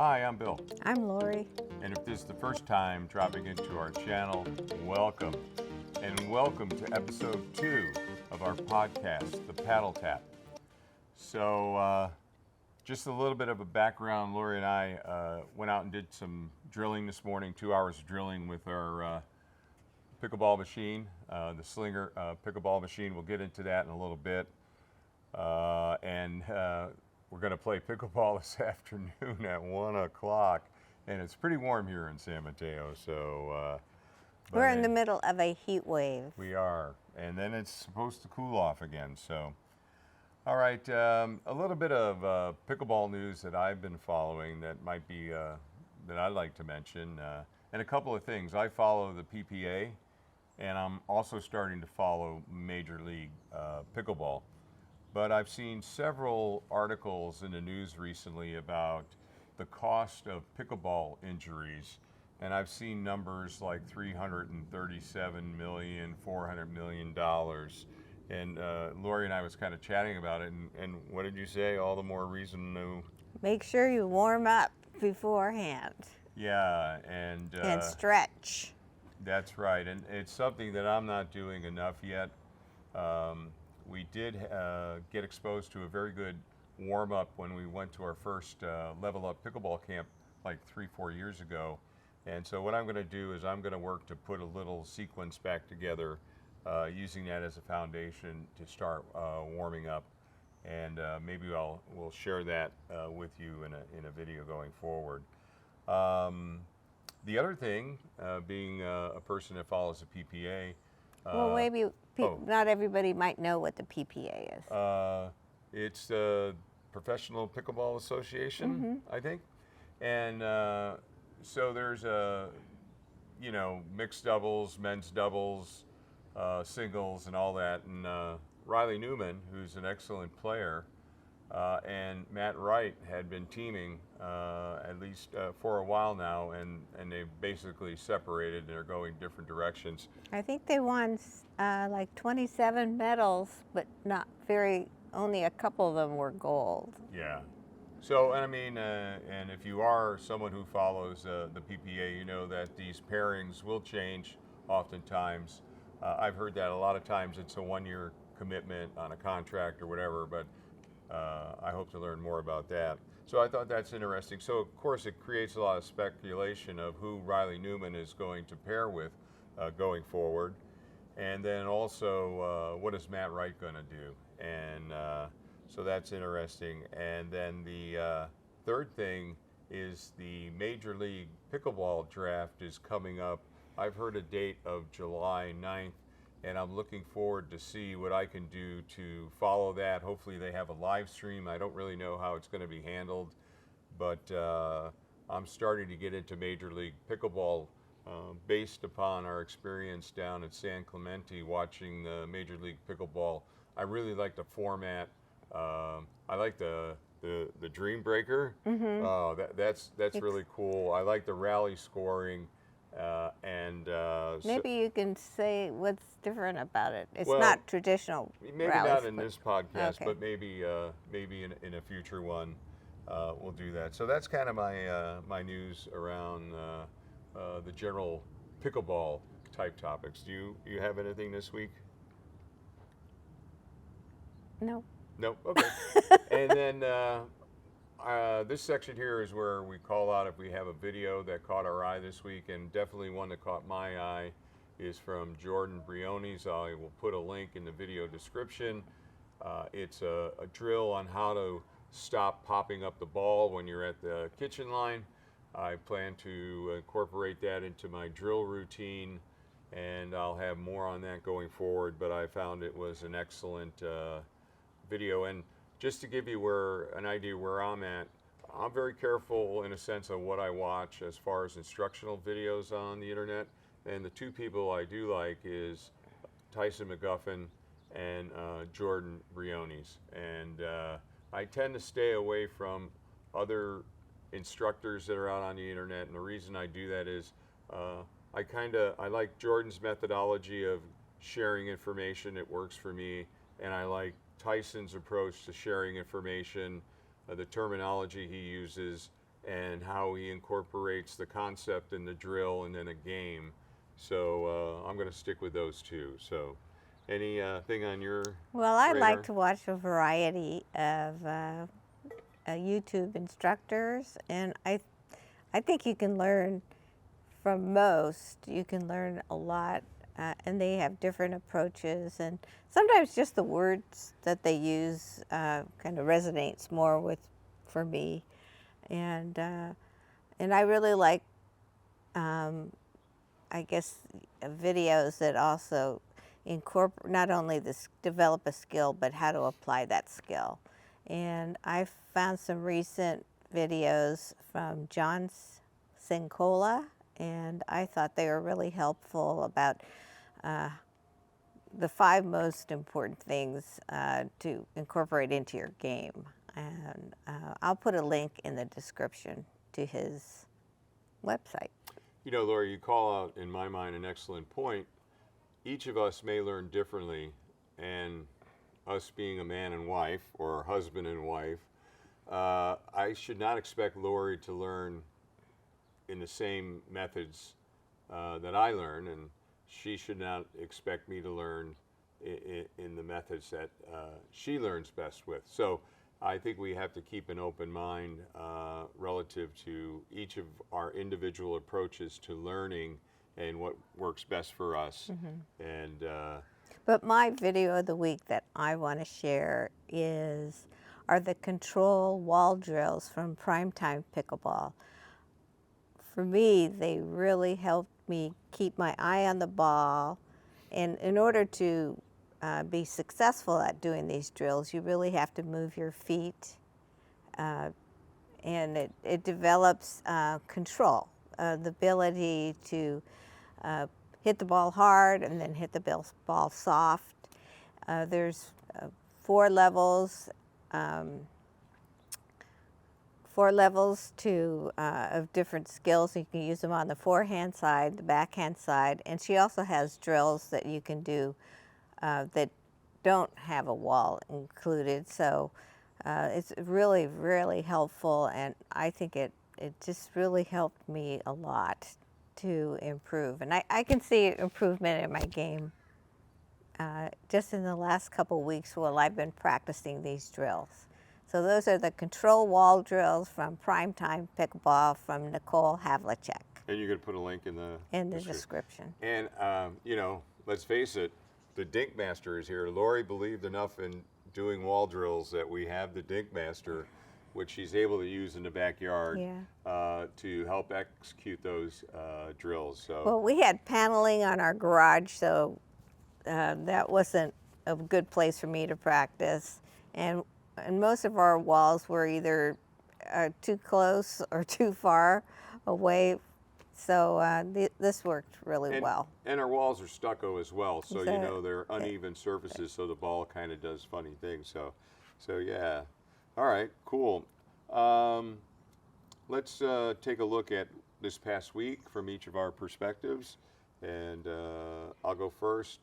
Hi, I'm Bill, I'm Lori. and if this is the first time dropping into our channel, welcome. And welcome to episode 2 of our podcast, The Paddle Tap. So, just a little bit of a background. Lori and I went out and did some drilling this morning, 2 hours of drilling with our pickleball machine, the Slinger pickleball machine. We'll get into that in a little bit. And we're going to play pickleball this afternoon at 1 o'clock. And it's pretty warm here in San Mateo, so... We're in the middle of a heat wave. We are. And then it's supposed to cool off again, so... All right, a little bit of pickleball news that I've been following that might be, that I'd like to mention. And a couple of things. I follow the PPA, and I'm also starting to follow Major League Pickleball. But I've seen several articles in the news recently about the cost of pickleball injuries. And I've seen numbers like $337 million, $400 million. And Lori and I was kind of chatting about it, and what did you say? All the more reason to... Make sure you warm up beforehand. Yeah, and stretch. That's right, and it's something that I'm not doing enough yet. We did get exposed to a very good warm-up when we went to our first Level Up Pickleball camp like 3-4 years ago. And so what I'm going to do is I'm going to work to put a little sequence back together using that as a foundation to start warming up, and maybe we'll share that with you in a video going forward. The other thing, being a person that follows the PPA. Well, maybe not everybody might know what the PPA is. It's the Professional Pickleball Association, I think, and so there's mixed doubles, men's doubles. Singles and all that, and Riley Newman, who's an excellent player, and Matt Wright had been teaming at least for a while now, and they've basically separated. They're going different directions. I think they won like 27 medals, but only a couple of them were gold. Yeah. So, and I mean, and if you are someone who follows the PPA, you know that these pairings will change oftentimes. I've heard that a lot of times it's a 1-year commitment on a contract or whatever, but I hope to learn more about that. So I thought that's interesting. So of course it creates a lot of speculation of who Riley Newman is going to pair with going forward. And then also what is Matt Wright going to do? And so that's interesting. And then the third thing is the Major League Pickleball draft is coming up. I've heard a date of July 9th, and I'm looking forward to see what I can do to follow that. Hopefully they have a live stream. I don't really know how it's going to be handled, but I'm starting to get into Major League Pickleball based upon our experience down at San Clemente watching the Major League Pickleball. I really like the format. I like the Dream Breaker. Oh, that's really cool. I like the rally scoring. Maybe you can say what's different about it. It's not traditional. Maybe not in this podcast, but maybe in a future one we'll do that. So that's kind of my news around the general pickleball type topics. Do you have anything this week? No. No. Okay. And then. This section here is where we call out if we have a video that caught our eye this week, and definitely one that caught my eye is from Jordan Briones. I will put a link in the video description. It's a drill on how to stop popping up the ball when you're at the kitchen line. I plan to incorporate that into my drill routine, and I'll have more on that going forward, but I found it was an excellent video. And just to give you an idea where I'm at, I'm very careful in a sense of what I watch as far as instructional videos on the internet. And the two people I do like is Tyson McGuffin and Jordan Briones. And I tend to stay away from other instructors that are out on the internet. And the reason I do that is I like Jordan's methodology of sharing information. It works for me. And I like Tyson's approach to sharing information, the terminology he uses, and how he incorporates the concept and the drill and then a game. So I'm going to stick with those two. So any thing on your Well, I radar? like to watch a variety of YouTube instructors, and I think you can learn from most. You can learn a lot, and they have different approaches, and sometimes just the words that they use kind of resonates more with for me, and I really like, I guess, videos that also incorporate not only develop a skill, but how to apply that skill. And I found some recent videos from John Sincola, and I thought they were really helpful about the 5 most important things to incorporate into your game. And I'll put a link in the description to his website. You know, Laura, you call out, in my mind, an excellent point. Each of us may learn differently, and us being a man and wife, or husband and wife, I should not expect Lori to learn in the same methods that I learn, and she should not expect me to learn in the methods that she learns best with. So I think we have to keep an open mind relative to each of our individual approaches to learning and what works best for us. And But my video of the week that I want to share are the control wall drills from Primetime Pickleball. For me, they really helped me keep my eye on the ball. And in order to be successful at doing these drills, you really have to move your feet. And it develops control, the ability to hit the ball hard and then hit the ball soft. There's 4 levels, of different skills. You can use them on the forehand side, the backhand side, and she also has drills that you can do that don't have a wall included. So it's really, really helpful, and I think it just really helped me a lot to improve. And I can see improvement in my game just in the last couple weeks while I've been practicing these drills. So those are the control wall drills from Primetime Pickleball from Nicole Havlicek. you're going to put a link in the description. And you know, let's face it, the Dink Master is here. Lori believed enough in doing wall drills that we have the Dink Master, which she's able to use in the backyard to help execute those drills. So well, we had paneling on our garage, so that wasn't a good place for me to practice. And most of our walls were either too close or too far away. So this worked really well. And our walls are stucco as well, so So, you know they're uneven surfaces, so the ball kind of does funny things. So yeah. All right, cool. Let's take a look at this past week from each of our perspectives, and I'll go first.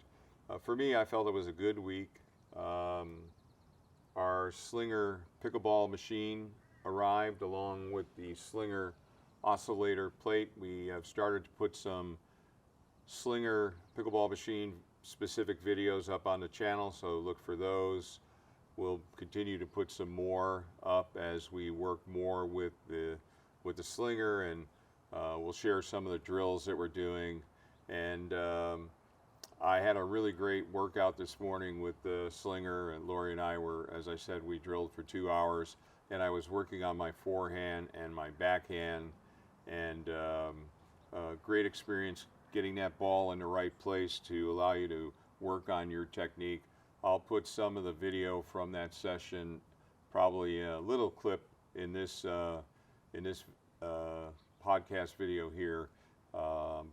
For me, I felt it was a good week. Our Slinger pickleball machine arrived along with the Slinger oscillator plate. We have started to put some Slinger pickleball machine specific videos up on the channel, so look for those. We'll continue to put some more up as we work more with the Slinger, and we'll share some of the drills that we're doing. And I had a really great workout this morning with the Slinger, and Lori and I were, as I said, we drilled for 2 hours, and I was working on my forehand and my backhand, and great experience getting that ball in the right place to allow you to work on your technique. I'll put some of the video from that session, probably a little clip in this podcast video here,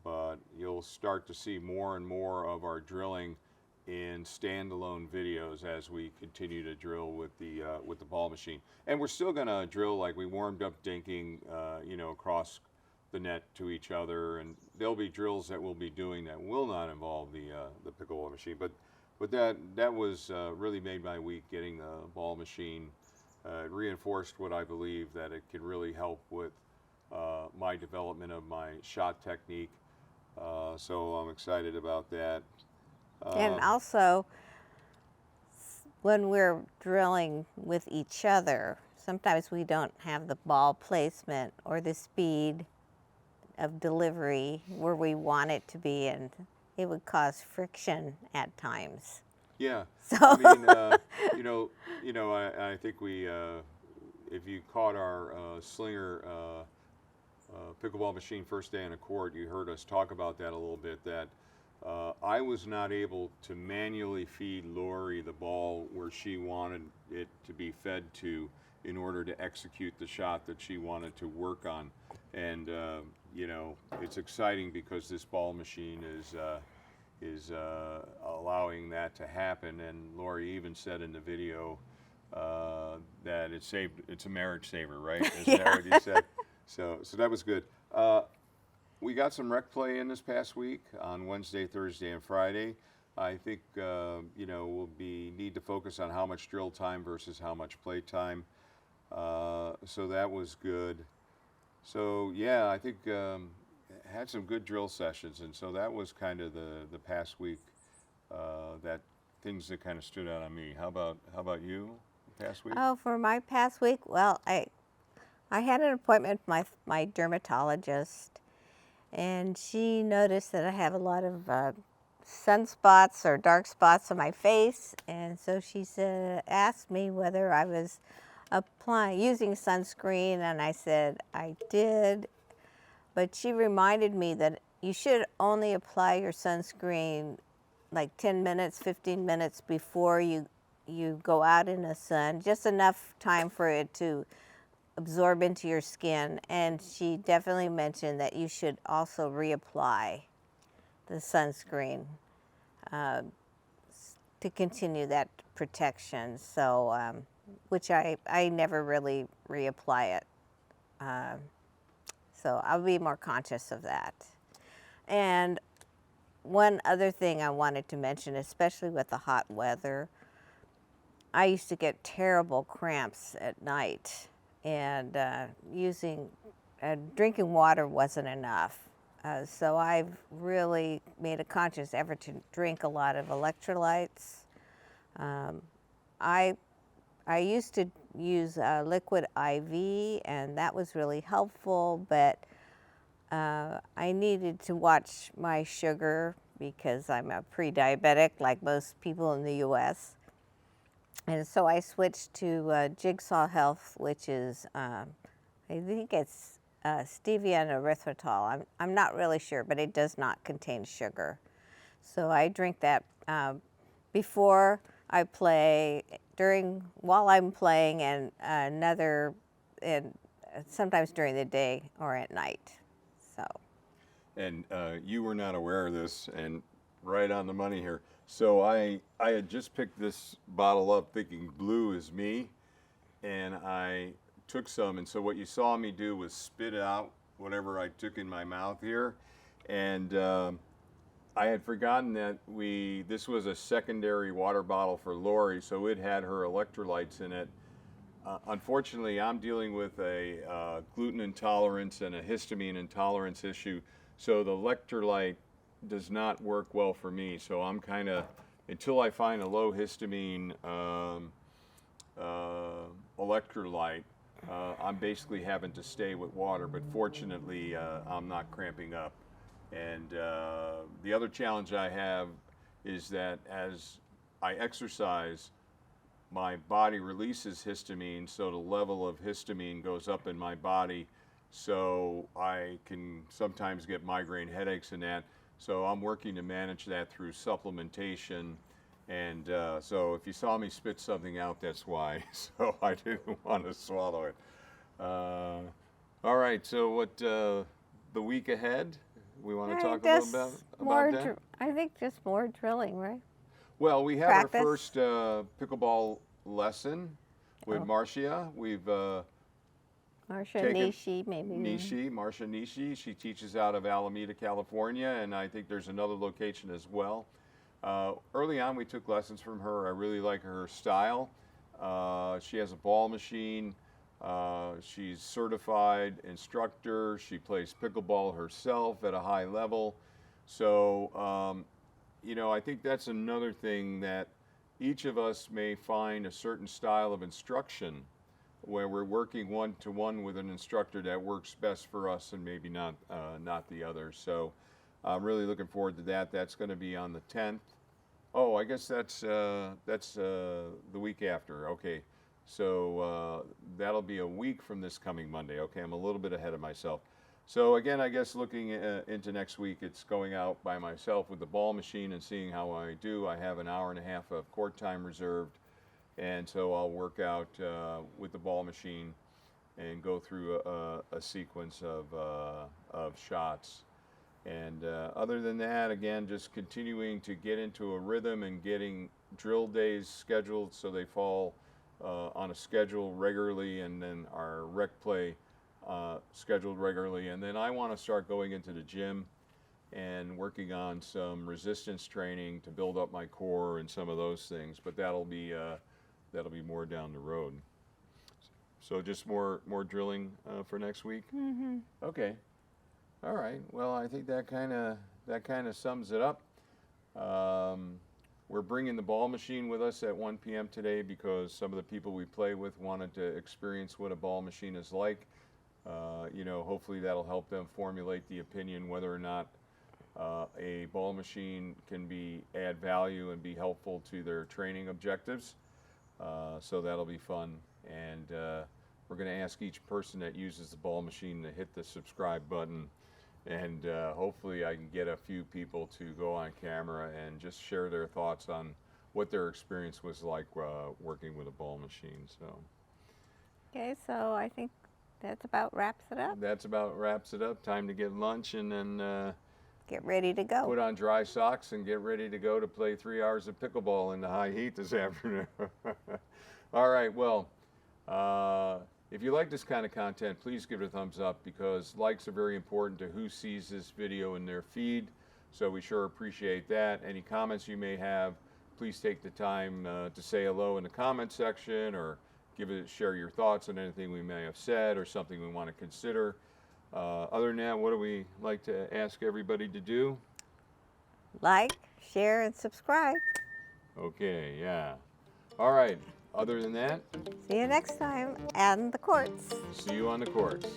but you'll start to see more and more of our drilling in standalone videos as we continue to drill with the ball machine. And we're still going to drill like we warmed up dinking, you know, across the net to each other, and there'll be drills that we'll be doing that will not involve the pickleball machine. But that was really made my week, getting the ball machine. It reinforced what I believe, that it can really help with my development of my shot technique. So I'm excited about that. And also, when we're drilling with each other, sometimes we don't have the ball placement or the speed of delivery where we want it to be, and it would cause friction at times. Yeah, So I mean, I think if you caught our Slinger pickleball machine first day on a court, you heard us talk about that a little bit. That I was not able to manually feed Lori the ball where she wanted it to be fed to in order to execute the shot that she wanted to work on. And it's exciting because this ball machine is allowing that to happen. And Lori even said in the video that it's a marriage saver, right? Isn't that what you said? So that was good. We got some rec play in this past week on Wednesday, Thursday, and Friday. I think we'll need to focus on how much drill time versus how much play time. So that was good. So yeah, I think had some good drill sessions, and so that was kind of the past week. That things that kind of stood out on me. How about you? Past week? Oh, for my past week, well, I had an appointment with my dermatologist, and she noticed that I have a lot of sunspots or dark spots on my face, and so she asked me whether I was using sunscreen, and I said I did, but she reminded me that you should only apply your sunscreen like 10 minutes, 15 minutes before you go out in the sun, just enough time for it to absorb into your skin. And she definitely mentioned that you should also reapply the sunscreen to continue that protection. So, which I never really reapply it. So I'll be more conscious of that. And one other thing I wanted to mention, especially with the hot weather, I used to get terrible cramps at night, and drinking water wasn't enough. So I've really made a conscious effort to drink a lot of electrolytes. I used to use liquid IV, and that was really helpful, but I needed to watch my sugar because I'm a pre-diabetic like most people in the U.S. And so I switched to Jigsaw Health, which is, I think it's stevia and erythritol. I'm not really sure, but it does not contain sugar. So I drink that before I play, while I'm playing, and sometimes during the day or at night. So. And you were not aware of this, and right on the money here. So I had just picked this bottle up thinking blue is me, and I took some, and so what you saw me do was spit out whatever I took in my mouth here, and I had forgotten that this was a secondary water bottle for Lori, so it had her electrolytes in it. Unfortunately, I'm dealing with a gluten intolerance and a histamine intolerance issue, so the electrolyte does not work well for me. So I'm kind of, until I find a low histamine electrolyte, I'm basically having to stay with water, but fortunately I'm not cramping up. And the other challenge I have is that as I exercise, my body releases histamine, so the level of histamine goes up in my body, so I can sometimes get migraine headaches and that. So I'm working to manage that through supplementation, and so if you saw me spit something out, that's why. So I didn't want to swallow it. All right, so what the week ahead? We want to talk a little bit about that? I think just more drilling, right? Well, we have Practice. our first pickleball lesson with Marcia. We've Marcia Nishi, maybe. Marcia Nishi. She teaches out of Alameda, California, and I think there's another location as well. Early on, we took lessons from her. I really like her style. She has a ball machine. She's certified instructor. She plays pickleball herself at a high level. So, you know, I think that's another thing, that each of us may find a certain style of instruction where we're working one-to-one with an instructor that works best for us, and maybe not the other. So I'm really looking forward to that. That's going to be on the 10th. Oh, I guess that's the week after. Okay, so that'll be a week from this coming Monday. Okay, I'm a little bit ahead of myself. So again, I guess looking into next week, it's going out by myself with the ball machine and seeing how I do. I have an hour and a half of court time reserved, and so I'll work out with the ball machine and go through a sequence of shots. And other than that, again, just continuing to get into a rhythm and getting drill days scheduled so they fall on a schedule regularly, and then our rec play scheduled regularly. And then I want to start going into the gym and working on some resistance training to build up my core and some of those things. But that'll be more down the road. So just more drilling for next week. Mm-hmm. Okay. All right. Well, I think that kind of sums it up. We're bringing the ball machine with us at 1 p.m. today because some of the people we play with wanted to experience what a ball machine is like. You know, hopefully that'll help them formulate the opinion whether or not a ball machine can add value and be helpful to their training objectives. So that'll be fun. And we're going to ask each person that uses the ball machine to hit the subscribe button. And hopefully I can get a few people to go on camera and just share their thoughts on what their experience was like working with a ball machine. So. Okay, so I think that's about wraps it up. That's about wraps it up. Time to get lunch and then Get ready to go. put on dry socks and get ready to go to play 3 hours of pickleball in the high heat this afternoon. All right, well, if you like this kind of content, please give it a thumbs up, because likes are very important to who sees this video in their feed. So we sure appreciate that. Any comments you may have, please take the time to say hello in the comment section, or share your thoughts on anything we may have said or something we want to consider. Other than that, what do we like to ask everybody to do? Like, share, and subscribe. Okay, yeah. All right. Other than that, See you next time on the courts. see you on the courts.